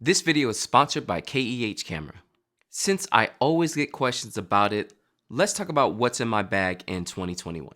This video is sponsored by KEH Camera. Since I always get questions about it, let's talk about what's in my bag in 2021.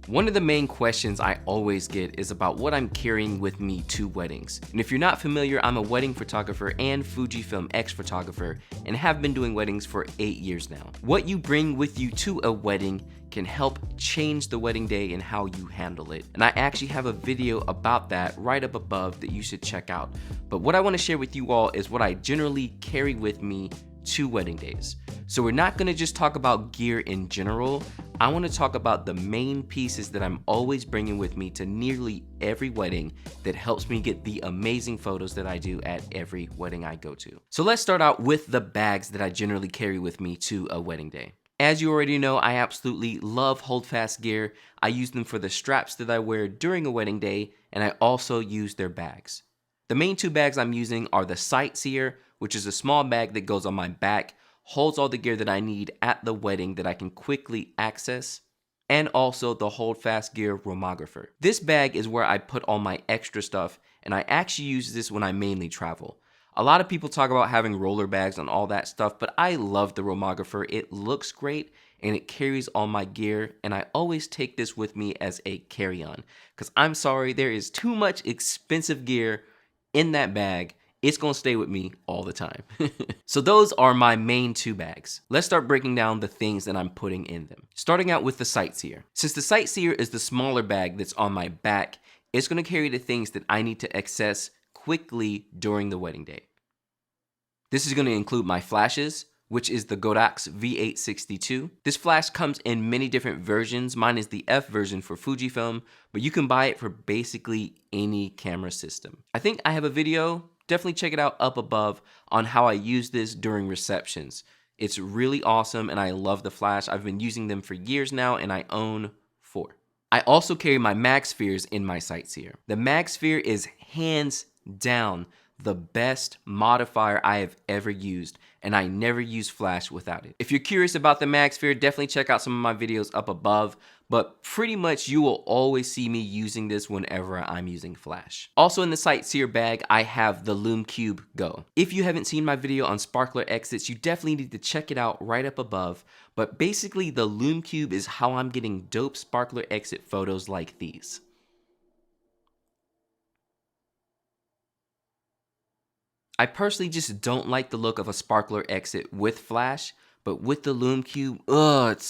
One of the main questions I always get is about what I'm carrying with me to weddings. And if you're not familiar, I'm a wedding photographer and Fujifilm X photographer and have been doing weddings for 8 years now. What you bring with you to a wedding can help change the wedding day and how you handle it. And I actually have a video about that right up above that you should check out. But what I want to share with you all is what I generally carry with me to wedding days. So we're not going to just talk about gear in general. I want to talk about the main pieces that I'm always bringing with me to nearly every wedding that helps me get the amazing photos that I do at every wedding I go to. So let's start out with the bags that I generally carry with me to a wedding day. As you already know, I absolutely love holdfast gear. I use them for the straps that I wear during a wedding day, and I also use their bags. The main two bags I'm using are the Sightseer, which is a small bag that goes on my back, holds all the gear that I need at the wedding that I can quickly access, and also the Holdfast Gear Romographer. This bag is where I put all my extra stuff, and I actually use this when I mainly travel. A lot of people talk about having roller bags and all that stuff, but I love the Romographer. It looks great and it carries all my gear, and I always take this with me as a carry-on because I'm sorry, there is too much expensive gear in that bag. It's gonna stay with me all the time. So those are my main two bags. Let's start breaking down the things that I'm putting in them. Starting out with the Sightseer. Since the Sightseer is the smaller bag that's on my back, it's gonna carry the things that I need to access quickly during the wedding day. This is gonna include my flashes, which is the GNARBOX V862. This flash comes in many different versions. Mine is the F version for Fujifilm, but you can buy it for basically any camera system. I think I have a video, definitely check it out up above, on how I use this during receptions. It's really awesome and I love the flash. I've been using them for years now and I own 4. I also carry my Magspheres in my Sightseer. The Magsphere is hands down the best modifier I have ever used, and I never use flash without it. If you're curious about the Magsphere, definitely check out some of my videos up above, but pretty much you will always see me using this whenever I'm using flash. Also in the Sightseer bag, I have the Lumecube Go. If you haven't seen my video on sparkler exits, you definitely need to check it out right up above, but basically the Lumecube is how I'm getting dope sparkler exit photos like these. I personally just don't like the look of a sparkler exit with flash, but with the Lumecube, it's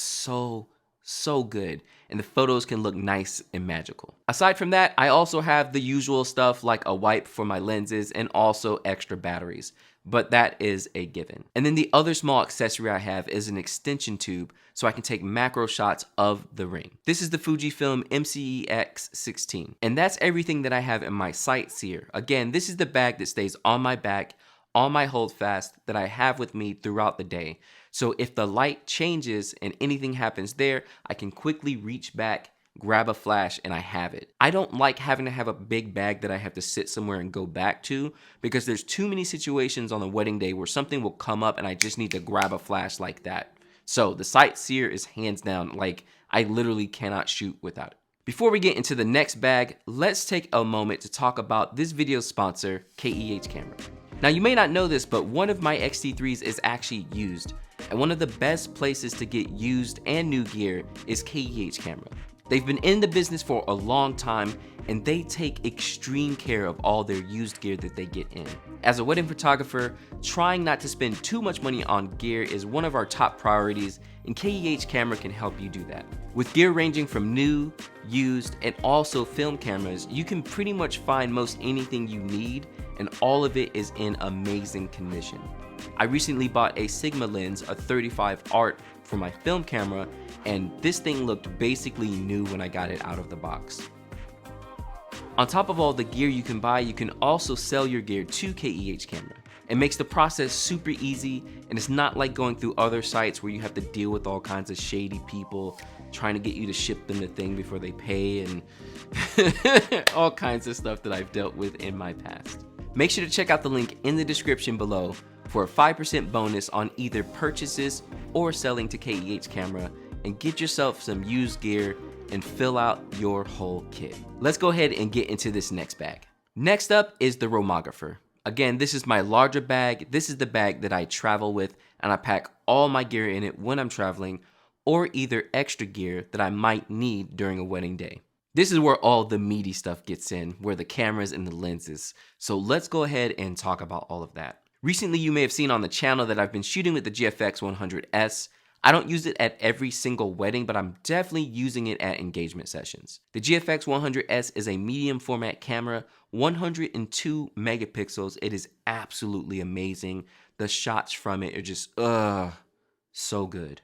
so good. And the photos can look nice and magical. Aside from that, I also have the usual stuff like a wipe for my lenses and also extra batteries, but that is a given. And then the other small accessory I have is an extension tube so I can take macro shots of the ring. This is the Fujifilm MCEX16, and that's everything that I have in my Sightseer. Again, this is the bag that stays on my back, on my holdfast that I have with me throughout the day. So if the light changes and anything happens there, I can quickly reach back, grab a flash, and I have it. I don't like having to have a big bag that I have to sit somewhere and go back to because there's too many situations on the wedding day where something will come up and I just need to grab a flash like that. So the Sightseer is hands down, like I literally cannot shoot without it. Before we get into the next bag, let's take a moment to talk about this video's sponsor, KEH Camera. Now you may not know this, but one of my X-T3s is actually used, and one of the best places to get used and new gear is KEH Camera. They've been in the business for a long time and they take extreme care of all their used gear that they get in. As a wedding photographer, trying not to spend too much money on gear is one of our top priorities, and KEH Camera can help you do that. With gear ranging from new, used, and also film cameras, you can pretty much find most anything you need, and all of it is in amazing condition. I recently bought a Sigma lens, a 35 Art, for my film camera, and this thing looked basically new when I got it out of the box. On top of all the gear you can buy, you can also sell your gear to KEH Camera. It makes the process super easy, and it's not like going through other sites where you have to deal with all kinds of shady people trying to get you to ship them the thing before they pay and all kinds of stuff that I've dealt with in my past. Make sure to check out the link in the description below for a 5% bonus on either purchases or selling to KEH Camera, and get yourself some used gear and fill out your whole kit. Let's go ahead and get into this next bag. Next up is the Romographer. Again, this is my larger bag. This is the bag that I travel with, and I pack all my gear in it when I'm traveling, or either extra gear that I might need during a wedding day. This is where all the meaty stuff gets in, where the cameras and the lenses. So let's go ahead and talk about all of that. Recently, you may have seen on the channel that I've been shooting with the GFX 100S. I don't use it at every single wedding, but I'm definitely using it at engagement sessions. The GFX 100S is a medium format camera, 102 megapixels. It is absolutely amazing. The shots from it are just, so good.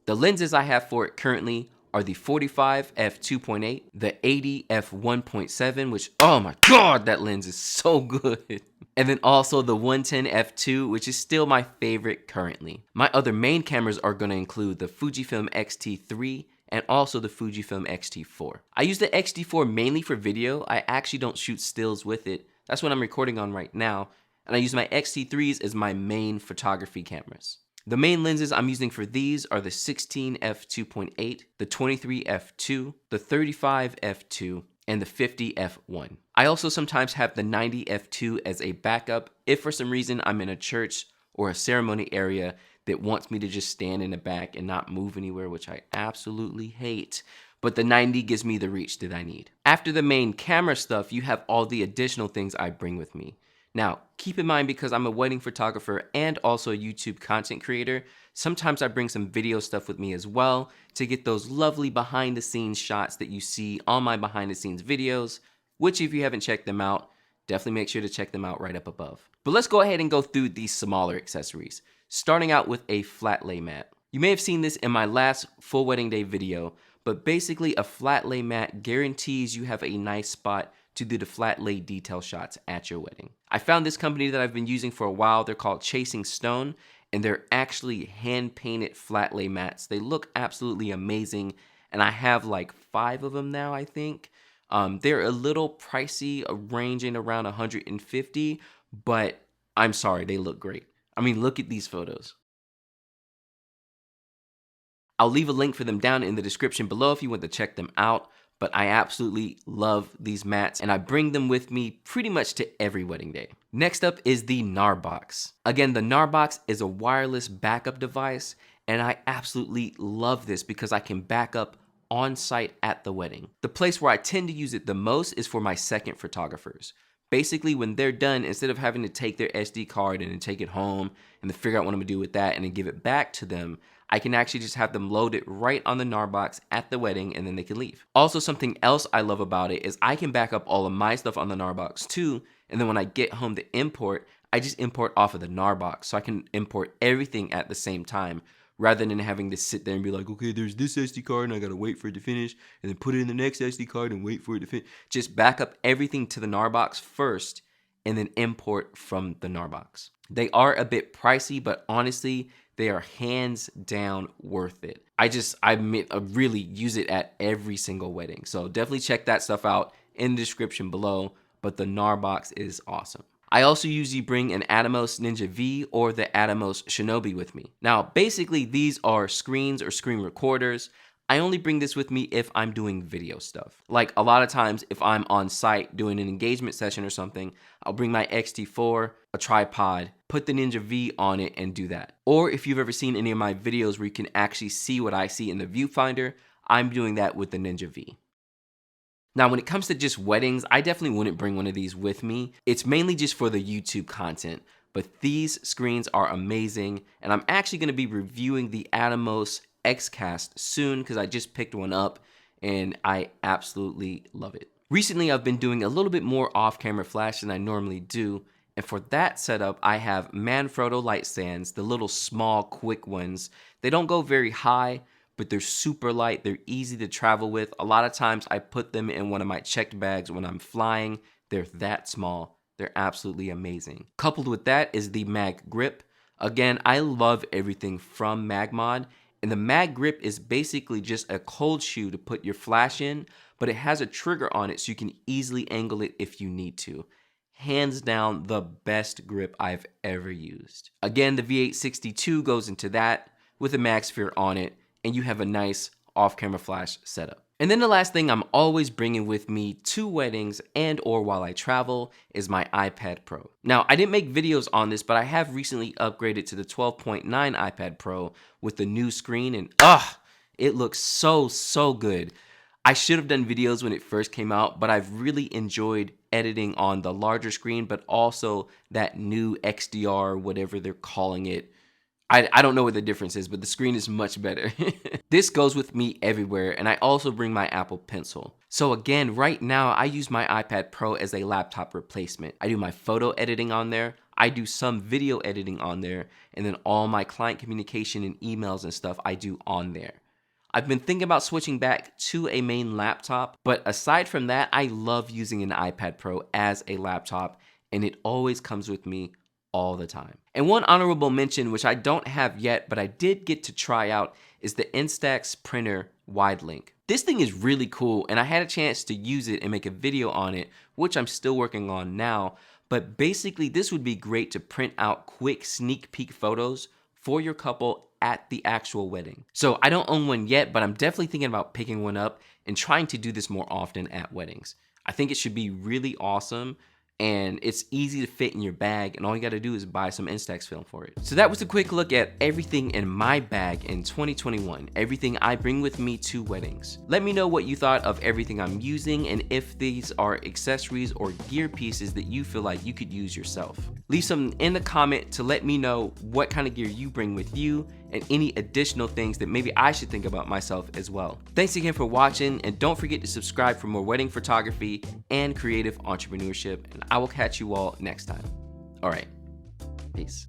The lenses I have for it currently are the 45 f2.8, the 80 f1.7, which, oh my God, that lens is so good. And then also the 110 f2, which is still my favorite currently. My other main cameras are gonna include the Fujifilm X-T3 and also the Fujifilm X-T4. I use the X-T4 mainly for video. I actually don't shoot stills with it. That's what I'm recording on right now. And I use my X-T3s as my main photography cameras. The main lenses I'm using for these are the 16 f2.8, the 23 f2, the 35 f2, and the 50 f1. I also sometimes have the 90 f2 as a backup if for some reason I'm in a church or a ceremony area that wants me to just stand in the back and not move anywhere, which I absolutely hate. But the 90 gives me the reach that I need. After the main camera stuff, you have all the additional things I bring with me. Now, keep in mind, because I'm a wedding photographer and also a YouTube content creator, sometimes I bring some video stuff with me as well to get those lovely behind the scenes shots that you see on my behind the scenes videos, which if you haven't checked them out, definitely make sure to check them out right up above. But let's go ahead and go through these smaller accessories, starting out with a Flatlay mat. You may have seen this in my last full wedding day video, but basically a Flatlay mat guarantees you have a nice spot to do the flat lay detail shots at your wedding. I found this company that I've been using for a while. They're called Chasing Stone, and they're actually hand-painted flat lay mats. They look absolutely amazing, and I have like 5 of them now, I think. They're a little pricey, ranging around $150, but I'm sorry, they look great. I mean, look at these photos. I'll leave a link for them down in the description below if you want to check them out. But I absolutely love these mats, and I bring them with me pretty much to every wedding day. Next up is the GNARBOX. Again, the GNARBOX is a wireless backup device, and I absolutely love this because I can back up on site at the wedding. The place where I tend to use it the most is for my second photographers. Basically, when they're done, instead of having to take their SD card and then take it home and then figure out what I'm gonna do with that and then give it back to them, I can actually just have them load it right on the GNARBOX at the wedding and then they can leave. Also, something else I love about it is I can back up all of my stuff on the GNARBOX too, and then when I get home to import, I just import off of the GNARBOX, so I can import everything at the same time, rather than having to sit there and be like, okay, there's this SD card and I gotta wait for it to finish, and then put it in the next SD card and wait for it to finish. Just back up everything to the GNARBOX first, and then import from the GNARBOX. They are a bit pricey, but honestly, they are hands down worth it. I really use it at every single wedding. So definitely check that stuff out in the description below, but the GNARBOX is awesome. I also usually bring an Atomos Ninja V or the Atomos Shinobi with me. Now, basically these are screens or screen recorders. I only bring this with me if I'm doing video stuff. Like a lot of times if I'm on site doing an engagement session or something, I'll bring my X-T4, a tripod, put the Ninja V on it and do that. Or if you've ever seen any of my videos where you can actually see what I see in the viewfinder, I'm doing that with the Ninja V. Now, when it comes to just weddings, I definitely wouldn't bring one of these with me. It's mainly just for the YouTube content, but these screens are amazing, and I'm actually gonna be reviewing the Atomos Xcast soon because I just picked one up and I absolutely love it. Recently, I've been doing a little bit more off-camera flash than I normally do, and for that setup, I have Manfrotto Lightstands, the little small, quick ones. They don't go very high, but they're super light. They're easy to travel with. A lot of times I put them in one of my checked bags when I'm flying. They're that small. They're absolutely amazing. Coupled with that is the Maggrip. Again, I love everything from Magmod, and the Maggrip is basically just a cold shoe to put your flash in, but it has a trigger on it so you can easily angle it if you need to. Hands down, the best grip I've ever used. Again, the V862 goes into that with a Magsphere on it, and you have a nice off-camera flash setup. And then the last thing I'm always bringing with me to weddings and or while I travel is my iPad Pro. Now, I didn't make videos on this, but I have recently upgraded to the 12.9 iPad Pro with the new screen, and it looks so good. I should have done videos when it first came out, but I've really enjoyed editing on the larger screen, but also that new XDR, whatever they're calling it. I don't know what the difference is, but the screen is much better. This goes with me everywhere, and I also bring my Apple Pencil. So again, right now, I use my iPad Pro as a laptop replacement. I do my photo editing on there, I do some video editing on there, and then all my client communication and emails and stuff I do on there. I've been thinking about switching back to a main laptop, but aside from that, I love using an iPad Pro as a laptop, and it always comes with me all the time. And one honorable mention, which I don't have yet, but I did get to try out, is the Instax printer wide link. This thing is really cool, and I had a chance to use it and make a video on it, which I'm still working on now. But basically, this would be great to print out quick sneak peek photos for your couple at the actual wedding. So I don't own one yet, but I'm definitely thinking about picking one up and trying to do this more often at weddings. I think it should be really awesome, and it's easy to fit in your bag, and all you gotta do is buy some Instax film for it. So that was a quick look at everything in my bag in 2021, everything I bring with me to weddings. Let me know what you thought of everything I'm using, and if these are accessories or gear pieces that you feel like you could use yourself. Leave something in the comment to let me know what kind of gear you bring with you, and any additional things that maybe I should think about myself as well. Thanks again for watching, and don't forget to subscribe for more wedding photography and creative entrepreneurship, and I will catch you all next time. All right, peace.